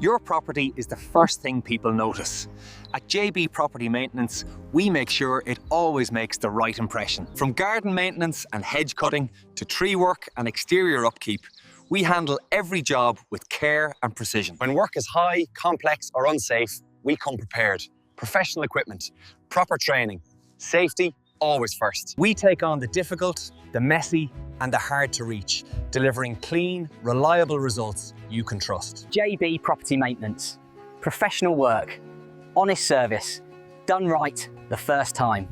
Your property is the first thing people notice. At JB Property Maintenance, we make sure it always makes the right impression. From garden maintenance and hedge cutting to tree work and exterior upkeep, we handle every job with care and precision. When work is high, complex or unsafe, we come prepared. Professional equipment, proper training, safety, always first. We take on the difficult, the messy and the hard to reach, delivering clean, reliable results you can trust. JB Property Maintenance. Professional work, honest service, done right the first time.